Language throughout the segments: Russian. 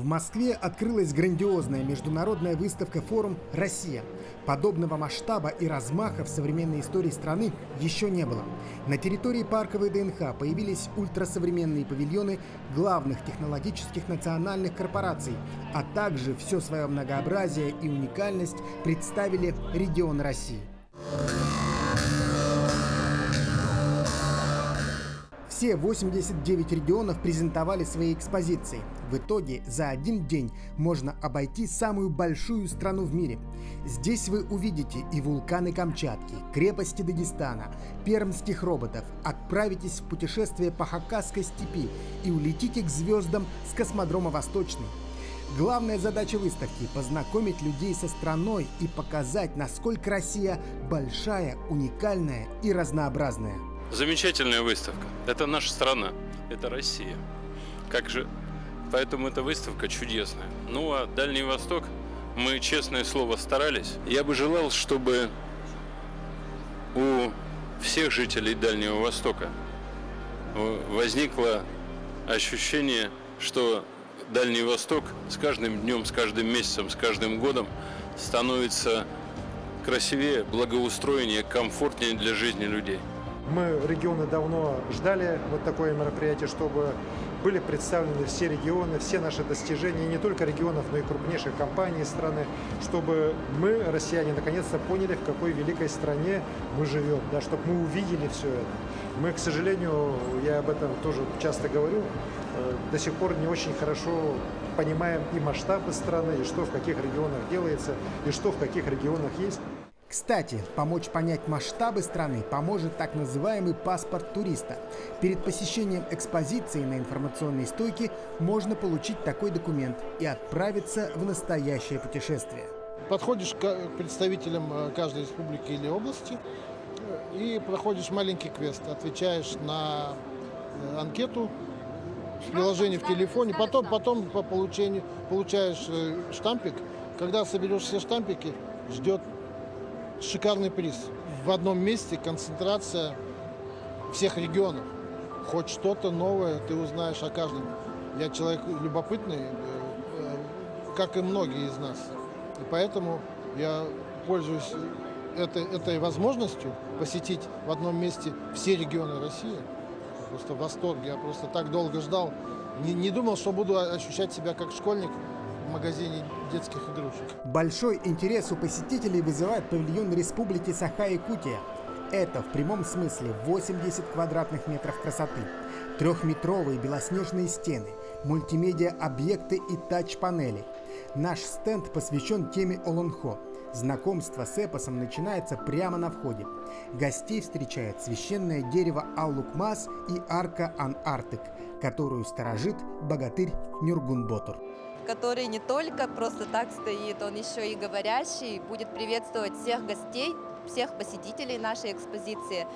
Москве открылась грандиозная международная выставка «Форум Россия». Подобного масштаба и размаха в современной истории страны еще не было. На территории парка ВДНХ появились ультрасовременные павильоны главных технологических национальных корпораций, а также все свое многообразие и уникальность представили регионы России. Все 89 регионов презентовали свои экспозиции. В итоге за один день можно обойти самую большую страну в мире. Здесь вы увидите и вулканы Камчатки, крепости Дагестана, пермских роботов, отправитесь в путешествие по Хакасской степи и улетите к звездам с космодрома Восточный. Главная задача выставки – познакомить людей со страной и показать, насколько Россия большая, уникальная и разнообразная. Замечательная выставка. Это наша страна, это Россия. Как же, поэтому эта выставка чудесная. Ну а Дальний Восток, мы, честное слово, старались. Я бы желал, чтобы у всех жителей Дальнего Востока возникло ощущение, что Дальний Восток с каждым днем, с каждым месяцем, с каждым годом становится красивее, благоустроеннее, комфортнее для жизни людей. Мы, регионы, давно ждали вот такое мероприятие, чтобы были представлены все регионы, все наши достижения, не только регионов, но и крупнейших компаний страны, чтобы мы, россияне, наконец-то поняли, в какой великой стране мы живем, да, чтобы мы увидели все это. Мы, к сожалению, я об этом тоже часто говорю, до сих пор не очень хорошо понимаем и масштабы страны, и что в каких регионах делается, и что в каких регионах есть. Кстати, помочь понять масштабы страны поможет так называемый паспорт туриста. Перед посещением экспозиции на информационной стойке можно получить такой документ и отправиться в настоящее путешествие. Подходишь к представителям каждой республики или области и проходишь маленький квест, отвечаешь на анкету в приложении в телефоне, потом по получению получаешь штампик. Когда соберешь все штампики, ждет шикарный приз. В одном месте концентрация всех регионов. Хоть что-то новое ты узнаешь о каждом. Я человек любопытный, как и многие из нас. И поэтому я пользуюсь этой возможностью посетить в одном месте все регионы России. Просто в восторге. Я просто так долго ждал. Не думал, что буду ощущать себя как школьник в магазине детских игрушек. Большой интерес у посетителей вызывает павильон Республики Саха-Якутия. Это в прямом смысле 80 квадратных метров красоты, трехметровые белоснежные стены, мультимедиа-объекты и тач-панели. Наш стенд посвящен теме Олонхо. Знакомство с эпосом начинается прямо на входе. Гостей встречает священное дерево Аллукмас и арка Ан-Артык, которую сторожит богатырь Нюргун-Ботур, который не только просто так стоит, он еще и говорящий, будет приветствовать всех гостей, всех посетителей нашей экспозиции,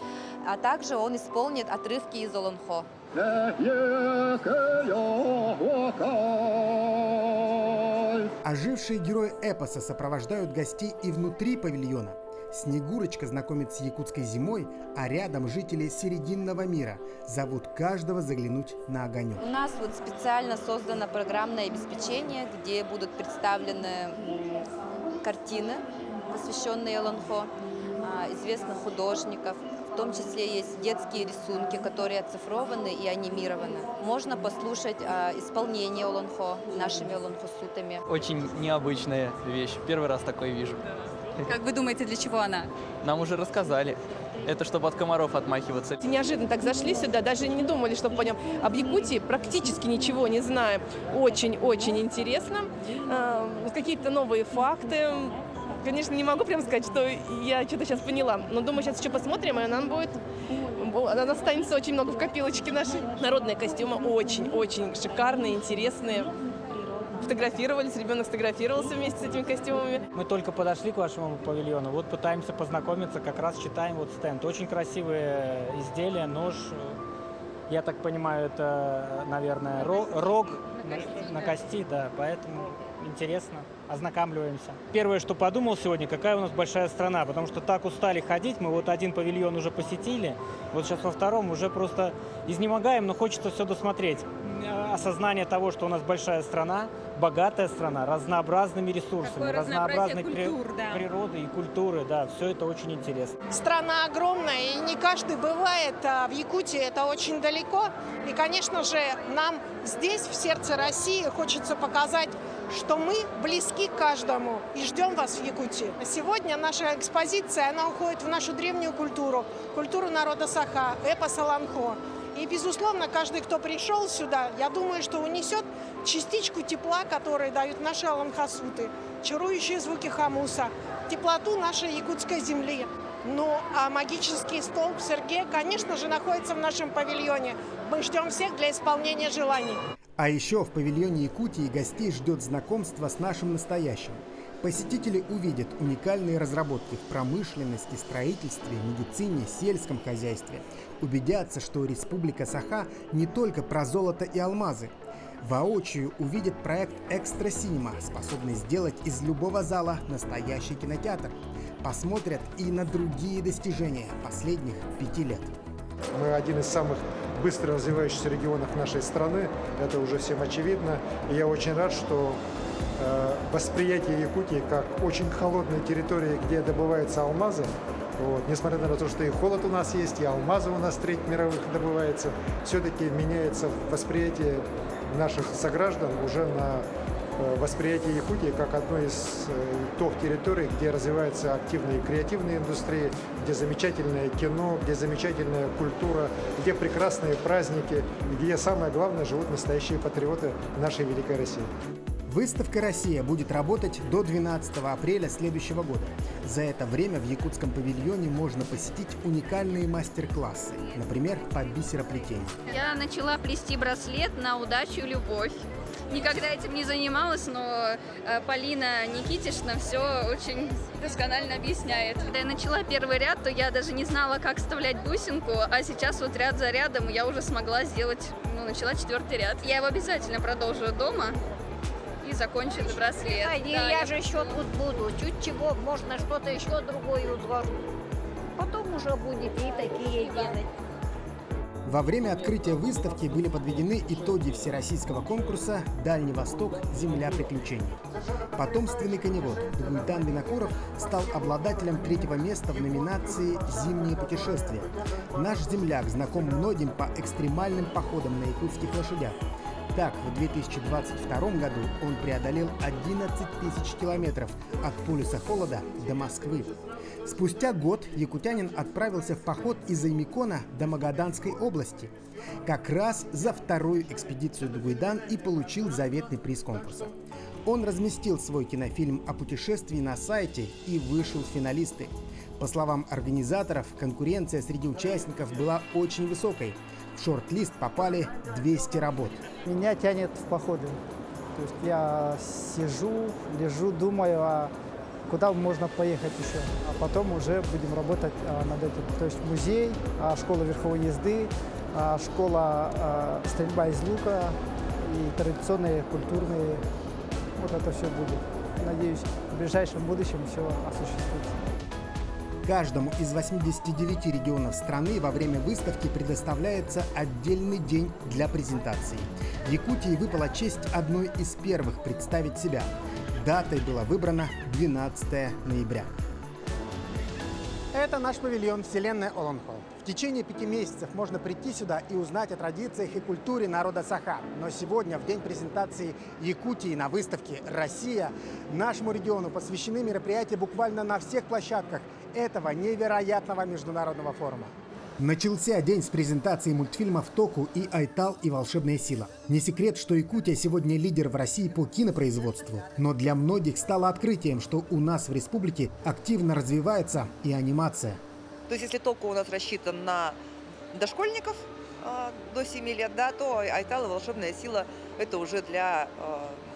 а также он исполнит отрывки из Олонхо. Ожившие герои эпоса сопровождают гостей и внутри павильона. Снегурочка знакомит с якутской зимой, а рядом жители Серединного мира зовут каждого заглянуть на огонек. У нас вот специально создано программное обеспечение, где будут представлены картины, посвященные Олонхо, известных художников. В том числе есть детские рисунки, которые оцифрованы и анимированы. Можно послушать исполнение Олонхо нашими олонхосутами. Очень необычная вещь. Первый раз такое вижу. Как вы думаете, для чего она? Нам уже рассказали. Это чтобы от комаров отмахиваться. Неожиданно так зашли сюда, даже не думали, что пойдем. Об Якутии практически ничего не знаем. Очень-очень интересно. Какие-то новые факты. Конечно, не могу прям сказать, что я что-то сейчас поняла, но думаю, сейчас еще посмотрим, и она останется очень много в копилочке нашей. Народные костюмы очень-очень шикарные, интересные. Фотографировались, ребенок сфотографировался вместе с этими костюмами. Мы только подошли к вашему павильону, вот пытаемся познакомиться, как раз читаем вот стенд. Очень красивые изделия, нож, я так понимаю, это, наверное, рог на кости, да, поэтому интересно, ознакомливаемся. Первое, что подумал сегодня, какая у нас большая страна, потому что так устали ходить, мы вот один павильон уже посетили, вот сейчас во втором уже просто изнемогаем, но хочется все досмотреть. осознание того, что у нас большая страна, богатая страна, разнообразными ресурсами, Какое разнообразной разнообразие культур, да. природы и культуры. Да, все это очень интересно. Страна огромная, и не каждый бывает в Якутии, это очень далеко. И, конечно же, нам здесь, в сердце России, хочется показать, что мы близки к каждому и ждем вас в Якутии. Сегодня наша экспозиция, она уходит в нашу древнюю культуру, культуру народа Саха, эпос Аланхо. И, безусловно, каждый, кто пришел сюда, я думаю, что унесет частичку тепла, которую дают наши аланхасуты, чарующие звуки хамуса, теплоту нашей якутской земли. Ну, а магический столб Сергея, конечно же, находится в нашем павильоне. Мы ждем всех для исполнения желаний. А еще в павильоне Якутии гостей ждет знакомство с нашим настоящим. Посетители увидят уникальные разработки в промышленности, строительстве, медицине, сельском хозяйстве. Убедятся, что Республика Саха не только про золото и алмазы. Воочию увидят проект «Экстра Синема», способный сделать из любого зала настоящий кинотеатр. Посмотрят и на другие достижения последних 5 лет. Мы один из самых быстро развивающихся регионов нашей страны, это уже всем очевидно. И я очень рад, что восприятие Якутии как очень холодной территории, где добываются алмазы, несмотря на то, что и холод у нас есть, и алмазы у нас треть мировых добывается, все-таки меняется восприятие наших сограждан уже на восприятие Якутии как одной из тех территорий, где развиваются активные креативные индустрии, где замечательное кино, где замечательная культура, где прекрасные праздники, где самое главное живут настоящие патриоты нашей великой России. Выставка «Россия» будет работать до 12 апреля следующего года. За это время в якутском павильоне можно посетить уникальные мастер-классы, например, по бисероплетению. Я начала плести браслет на удачу и любовь. Никогда этим не занималась, но Полина Никитишна все очень досконально объясняет. Когда я начала первый ряд, то я даже не знала, как вставлять бусинку, а сейчас вот ряд за рядом я уже смогла сделать, начала 4-й ряд. Я его обязательно продолжу дома и закончу этот браслет. Я же еще тут буду, чуть чего, можно что-то еще другое узгожу. Потом уже будете и такие делать. Во время открытия выставки были подведены итоги всероссийского конкурса «Дальний Восток. Земля приключений». Потомственный коневод Дугуйтан Винокуров стал обладателем 3-го места в номинации «Зимние путешествия». Наш земляк знаком многим по экстремальным походам на якутских лошадях. Так, в 2022 году он преодолел 11 тысяч километров от полюса холода до Москвы. Спустя год якутянин отправился в поход из Аймикона до Магаданской области. Как раз за 2-ю экспедицию Дугуйдан и получил заветный приз конкурса. Он разместил свой кинофильм о путешествии на сайте и вышел в финалисты. По словам организаторов, конкуренция среди участников была очень высокой. В шорт-лист попали 200 работ. Меня тянет в походы. То есть я сижу, лежу, думаю, куда можно поехать еще. А потом уже будем работать над этим. То есть музей, школа верховой езды, школа стрельба из лука и традиционные, культурные. Вот это все будет. Надеюсь, в ближайшем будущем все осуществится. Каждому из 89 регионов страны во время выставки предоставляется отдельный день для презентации. Якутии выпала честь одной из первых представить себя. Датой была выбрана 12 ноября. Это наш павильон «Вселенная Аланхо». В течение 5 месяцев можно прийти сюда и узнать о традициях и культуре народа Саха. Но сегодня, в день презентации Якутии на выставке «Россия», нашему региону посвящены мероприятия буквально на всех площадках этого невероятного международного форума. Начался день с презентации мультфильмов «Току» и «Айтал и волшебная сила». Не секрет, что Якутия сегодня лидер в России по кинопроизводству. Но для многих стало открытием, что у нас в республике активно развивается и анимация. То есть если «Току» у нас рассчитан на дошкольников до 7 лет, да, то «Айтал и волшебная сила» это уже для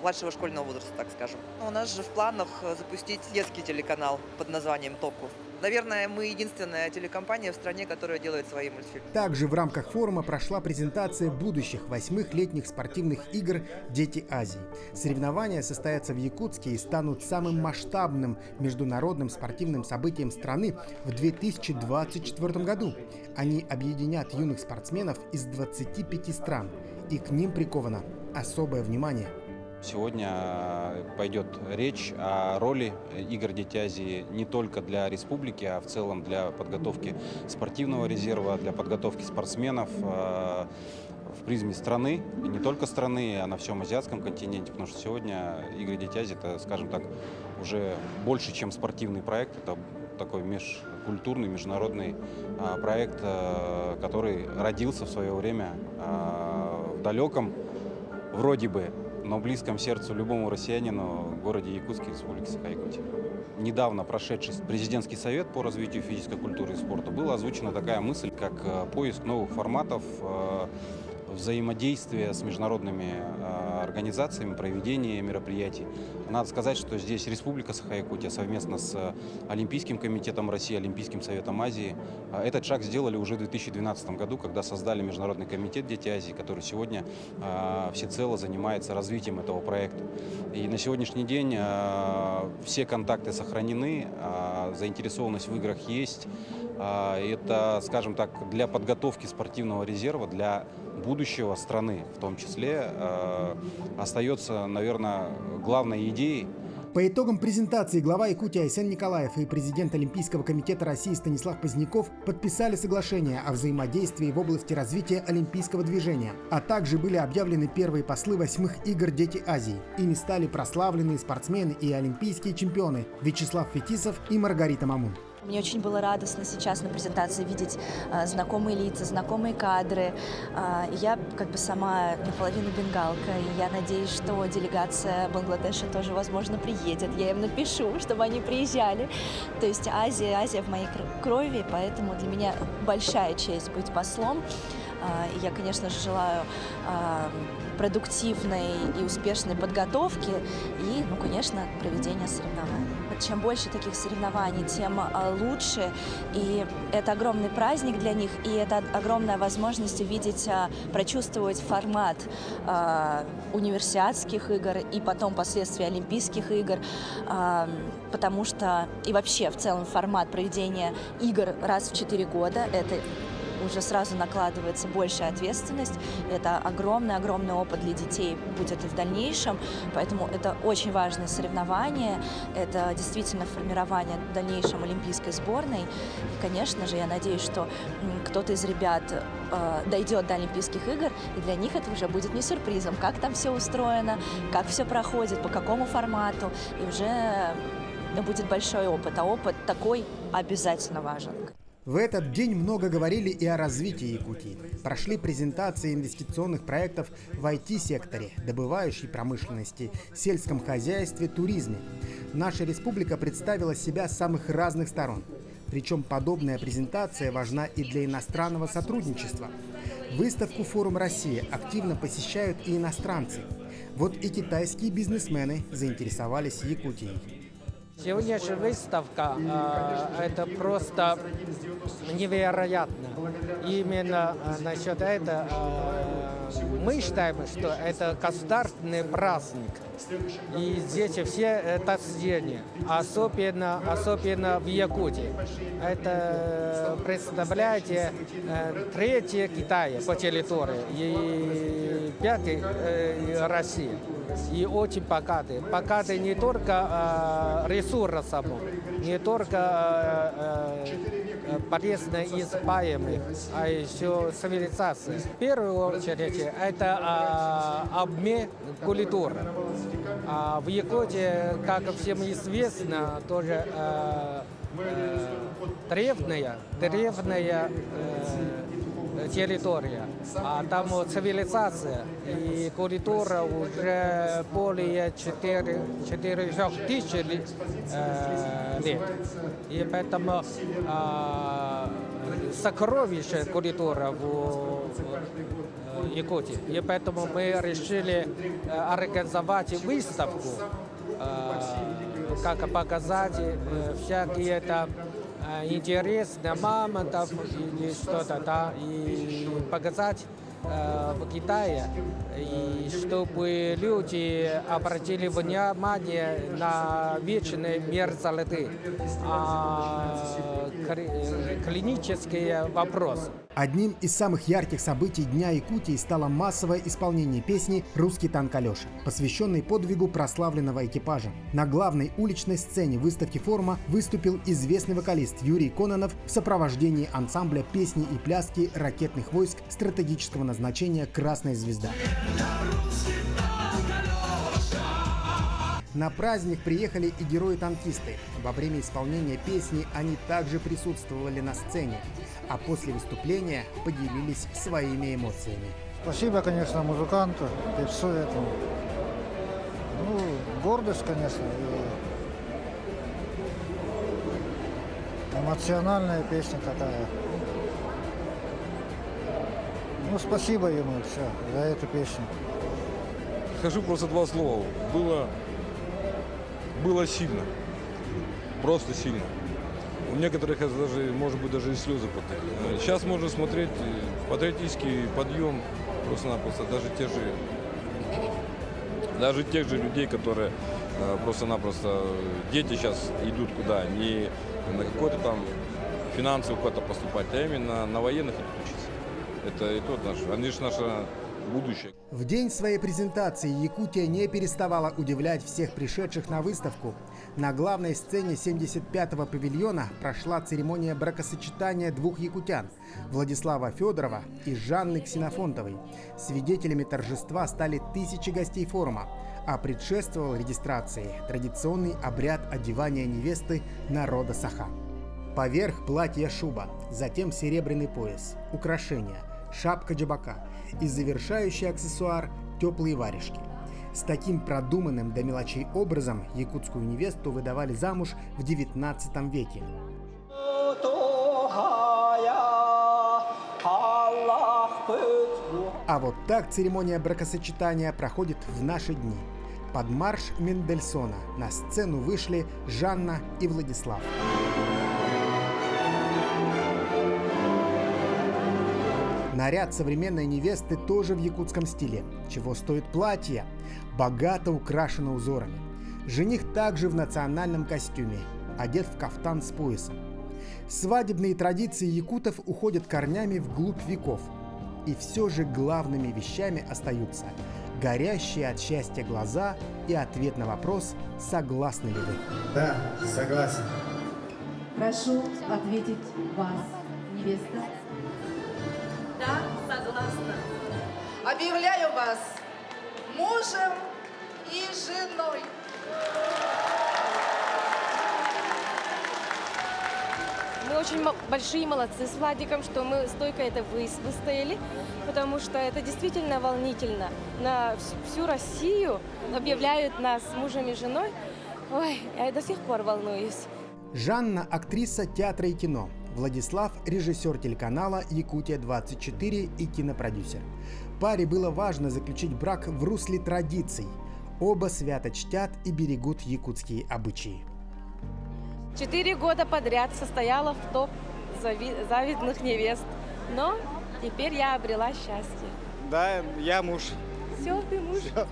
младшего школьного возраста, так скажем. У нас же в планах запустить детский телеканал под названием «Току». Наверное, мы единственная телекомпания в стране, которая делает свои мультфильмы. Также в рамках форума прошла презентация будущих 8-х летних спортивных игр «Дети Азии». Соревнования состоятся в Якутске и станут самым масштабным международным спортивным событием страны в 2024 году. Они объединят юных спортсменов из 25 стран. и к ним приковано особое внимание. Сегодня пойдет речь о роли игр Дети Азии не только для республики, а в целом для подготовки спортивного резерва, для подготовки спортсменов в призме страны, и не только страны, а на всем азиатском континенте, потому что сегодня игры Дети Азии — это, скажем так, уже больше, чем спортивный проект, это такой межкультурный, международный проект, который родился в свое время в далеком, вроде бы, но близком сердцу любому россиянину в городе Якутске, Республике Саха-Якутия. Недавно прошедший президентский совет по развитию физической культуры и спорта была озвучена такая мысль, как поиск новых форматов взаимодействия с международными организациями, проведения мероприятий. Надо сказать, что здесь Республика Саха-Якутия совместно с Олимпийским комитетом России, Олимпийским советом Азии этот шаг сделали уже в 2012 году, когда создали Международный комитет Дети Азии, который сегодня всецело занимается развитием этого проекта. И на сегодняшний день все контакты сохранены, заинтересованность в играх есть. Это, скажем так, для подготовки спортивного резерва, для будущего страны в том числе, остается, наверное, главной идеей. По итогам презентации глава Якутии Айсен Николаев и президент Олимпийского комитета России Станислав Поздняков подписали соглашение о взаимодействии в области развития олимпийского движения, а также были объявлены первые послы 8-х игр Дети Азии. Ими стали прославленные спортсмены и олимпийские чемпионы Вячеслав Фетисов и Маргарита Мамун. Мне очень было радостно сейчас на презентации видеть знакомые лица, знакомые кадры. Я как бы сама наполовину бенгалка, и я надеюсь, что делегация Бангладеша тоже, возможно, приедет. Я им напишу, чтобы они приезжали. То есть Азия в моей крови, поэтому для меня большая честь быть послом. Я, конечно же, желаю продуктивной и успешной подготовки и, конечно, проведения соревнований. Чем больше таких соревнований, тем лучше. И это огромный праздник для них, и это огромная возможность увидеть, прочувствовать формат универсиадских игр и потом последствия Олимпийских игр, потому что и вообще в целом формат проведения игр раз в 4 года – это уже сразу накладывается большая ответственность. Это огромный опыт для детей будет и в дальнейшем. Поэтому это очень важное соревнование. Это действительно формирование в дальнейшем олимпийской сборной. И, конечно же, я надеюсь, что кто-то из ребят дойдет до Олимпийских игр, и для них это уже будет не сюрпризом, как там все устроено, как все проходит, по какому формату. И уже будет большой опыт. А опыт такой обязательно важен. В этот день много говорили и о развитии Якутии. Прошли презентации инвестиционных проектов в IT-секторе, добывающей промышленности, сельском хозяйстве, туризме. Наша республика представила себя с самых разных сторон. Причем подобная презентация важна и для иностранного сотрудничества. Выставку «Форум России» активно посещают и иностранцы. Вот и китайские бизнесмены заинтересовались Якутией. Сегодняшняя выставка это просто невероятно. Именно насчет этого мы считаем, что это государственный праздник. И здесь все это съедение, особенно в Якутии. Это, представляете, 3-й Китай по территории и 5-й Россия. И очень богатый. Богатый не только ресурсом, не только полезно ископаемых, а еще цивилизация. В первую очередь это обмен культуры. В Якутии, как всем известно, тоже древняя территория, а там цивилизация и культура уже более 4000 лет. И поэтому сокровища культура в Якутии. И поэтому мы решили организовать выставку, как показать всякие это интересно мамонтов или что-то, да, и показать в Китае, и чтобы люди обратили внимание на вечные мерзлоты, клинические вопросы. Одним из самых ярких событий Дня Якутии стало массовое исполнение песни «Русский танк Алеша», посвященной подвигу прославленного экипажа. На главной уличной сцене выставки форума выступил известный вокалист Юрий Кононов в сопровождении ансамбля песни и пляски ракетных войск стратегического назначения «Красная звезда». На праздник приехали и герои-танкисты. Во время исполнения песни они также присутствовали на сцене, а после выступления поделились своими эмоциями. Спасибо, конечно, музыканту, певцу этому. Ну, гордость, конечно, и эмоциональная песня такая. Ну, спасибо ему все за эту песню. Скажу просто два слова. Было сильно. Просто сильно. У некоторых даже, может быть, даже и слезы потекли. Сейчас можно смотреть патриотический подъем просто-напросто даже тех же людей, которые просто-напросто дети сейчас идут куда, не на какой-то там финансовый куда-то поступать, а именно на военных идут учиться. Это и тот наш, они же наше будущее. В день своей презентации Якутия не переставала удивлять всех пришедших на выставку. На главной сцене 75-го павильона прошла церемония бракосочетания двух якутян – Владислава Федорова и Жанны Ксенофонтовой. Свидетелями торжества стали тысячи гостей форума, а предшествовал регистрации традиционный обряд одевания невесты народа Саха. Поверх платья шуба, затем серебряный пояс, украшения, шапка джабака и завершающий аксессуар – теплые варежки. С таким продуманным до мелочей образом якутскую невесту выдавали замуж в XIX веке. А вот так церемония бракосочетания проходит в наши дни. Под марш Мендельсона на сцену вышли Жанна и Владислав. Наряд современной невесты тоже в якутском стиле. Чего стоит платье? Богато украшено узорами. Жених также в национальном костюме, одет в кафтан с поясом. Свадебные традиции якутов уходят корнями вглубь веков. И все же главными вещами остаются горящие от счастья глаза и ответ на вопрос «Согласны ли вы?» Да, согласен. Прошу ответить вас, невеста. Да, согласна. Объявляю вас мужем и женой. Мы очень большие молодцы с Владиком, что мы стойко это выстояли, потому что это действительно волнительно. На всю Россию объявляют нас мужем и женой. Ой, я до сих пор волнуюсь. Жанна – актриса театра и кино. Владислав – режиссер телеканала «Якутия-24» и кинопродюсер. Паре было важно заключить брак в русле традиций. Оба свято чтят и берегут якутские обычаи. 4 года подряд состояла в топ завидных невест, но теперь я обрела счастье. Да, я муж. Все, ты муж. Все.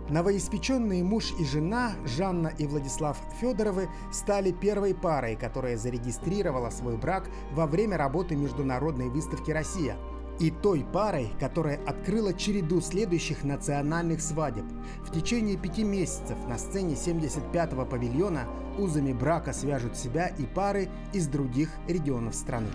Новоиспеченные муж и жена Жанна и Владислав Федоровы стали первой парой, которая зарегистрировала свой брак во время работы Международной выставки «Россия». И той парой, которая открыла череду следующих национальных свадеб. В течение 5 месяцев на сцене 75-го павильона узами брака свяжут себя и пары из других регионов страны.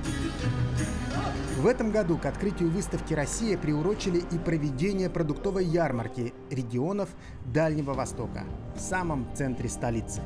В этом году к открытию выставки «Россия» приурочили и проведение продуктовой ярмарки регионов Дальнего Востока в самом центре столицы.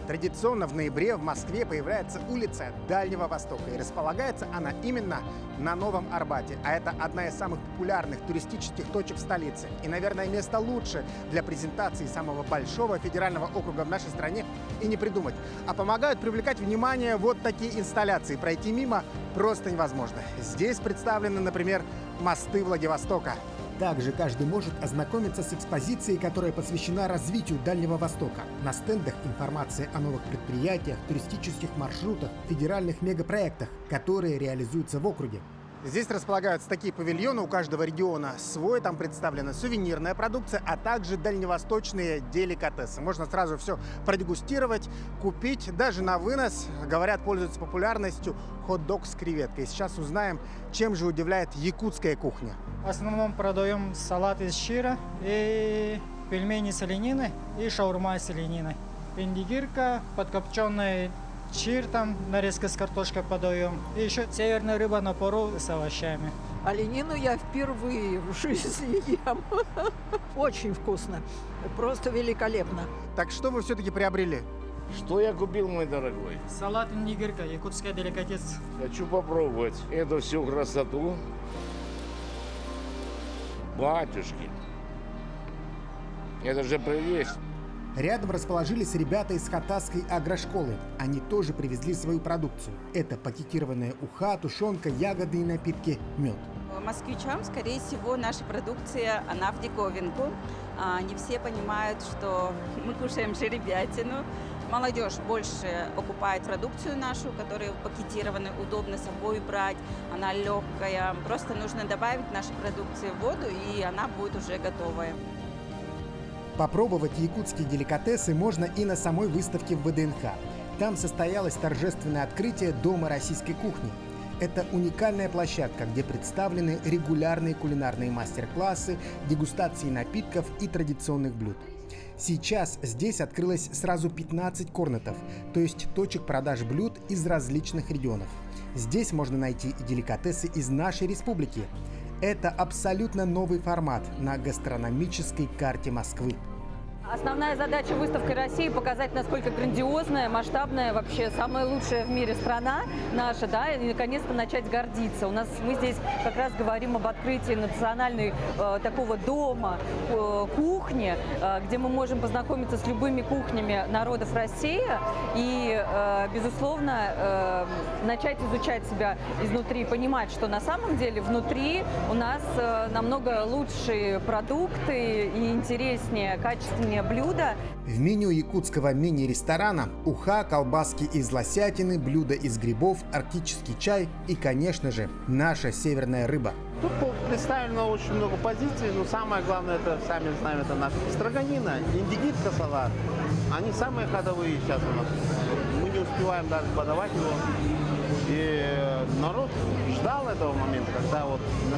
Традиционно в ноябре в Москве появляется улица Дальнего Востока, и располагается она именно на Новом Арбате. А это одна из самых популярных туристических точек столицы. И, наверное, место лучше для презентации самого большого федерального округа в нашей стране и не придумать. А помогают привлекать внимание вот такие инсталляции. Пройти мимо просто невозможно. Здесь представлены, например, мосты Владивостока. Также каждый может ознакомиться с экспозицией, которая посвящена развитию Дальнего Востока. На стендах информация о новых предприятиях, туристических маршрутах, федеральных мегапроектах, которые реализуются в округе. Здесь располагаются такие павильоны, у каждого региона свой, там представлена сувенирная продукция, а также дальневосточные деликатесы. Можно сразу все продегустировать, купить, даже на вынос. Говорят, пользуется популярностью хот-дог с креветкой. Сейчас узнаем, чем же удивляет якутская кухня. В основном продаем салат из шира, и пельмени с оленины, и шаурма с олениной. Индигирка, подкопченый чир, там нарезка с картошкой подаем. И еще северная рыба на пару с овощами. Оленину я впервые в жизни ем. Очень вкусно. Просто великолепно. Так что вы все-таки приобрели? Что я купил, мой дорогой? Салат индигирка, якутская деликатес. Хочу попробовать эту всю красоту. Батюшки. Это же прелесть. Рядом расположились ребята из Хатасской агрошколы. Они тоже привезли свою продукцию. Это пакетированная уха, тушенка, ягоды и напитки, мед. Москвичам, скорее всего, наша продукция, она в диковинку. Не все понимают, что мы кушаем жеребятину. Молодежь больше покупает продукцию нашу, которая пакетирована, удобно с собой брать, она легкая. Просто нужно добавить нашу продукцию в воду, и она будет уже готовая. Попробовать якутские деликатесы можно и на самой выставке в ВДНХ. Там состоялось торжественное открытие Дома российской кухни. Это уникальная площадка, где представлены регулярные кулинарные мастер-классы, дегустации напитков и традиционных блюд. Сейчас здесь открылось сразу 15 корнетов, то есть точек продаж блюд из различных регионов. Здесь можно найти и деликатесы из нашей республики. Это абсолютно новый формат на гастрономической карте Москвы. Основная задача выставки России – показать, насколько грандиозная, масштабная, вообще самая лучшая в мире страна наша, да, и наконец-то начать гордиться. Мы здесь как раз говорим об открытии национальной такого дома кухни, где мы можем познакомиться с любыми кухнями народов России и, безусловно, начать изучать себя изнутри, понимать, что на самом деле внутри у нас намного лучшие продукты и интереснее, качественнее блюда. В меню якутского мини-ресторана уха, колбаски из лосятины, блюда из грибов, арктический чай и, конечно же, наша северная рыба. Тут представлено очень много позиций, но самое главное, это, сами знаем, это наша строганина, индигирка, салат. Они самые ходовые сейчас у нас. Мы не успеваем даже подавать его. И народ ждал этого момента,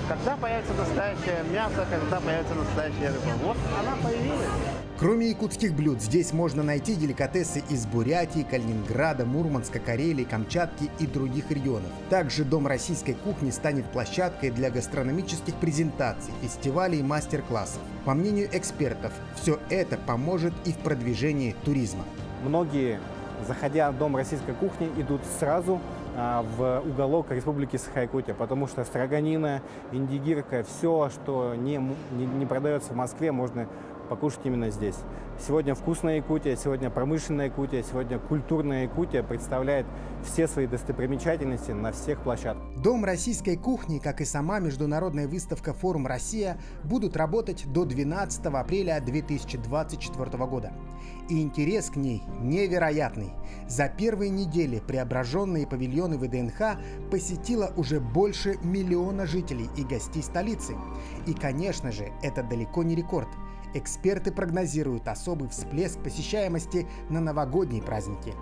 когда появится настоящее мясо, когда появится настоящая рыба. Вот она появилась. Кроме якутских блюд, здесь можно найти деликатесы из Бурятии, Калининграда, Мурманска, Карелии, Камчатки и других регионов. Также Дом российской кухни станет площадкой для гастрономических презентаций, фестивалей и мастер-классов. По мнению экспертов, все это поможет и в продвижении туризма. Многие, заходя в Дом российской кухни, идут сразу в уголок Республики Саха-Якутия, потому что строганина, индигирка, все, что не продается в Москве, можно покушать именно здесь. Сегодня вкусная Якутия, сегодня промышленная Якутия, сегодня культурная Якутия представляет все свои достопримечательности на всех площадках. Дом российской кухни, как и сама международная выставка «Форум Россия», будут работать до 12 апреля 2024 года. И интерес к ней невероятный. За первые недели преображенные павильоны ВДНХ посетило уже больше 1 миллиона жителей и гостей столицы. И, конечно же, это далеко не рекорд. Эксперты прогнозируют особый всплеск посещаемости на новогодние праздники.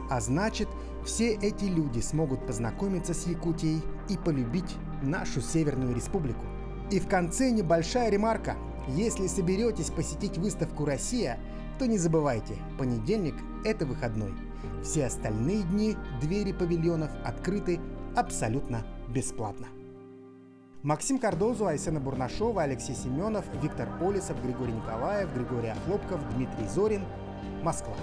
А значит, все эти люди смогут познакомиться с Якутией и полюбить нашу Северную Республику. И в конце небольшая ремарка. Если соберетесь посетить выставку «Россия», то не забывайте, понедельник – это выходной. Все остальные дни двери павильонов открыты абсолютно бесплатно. Максим Кардозу, Айсена Бурнашова, Алексей Семенов, Виктор Полисов, Григорий Николаев, Григорий Охлопков, Дмитрий Зорин. Москва.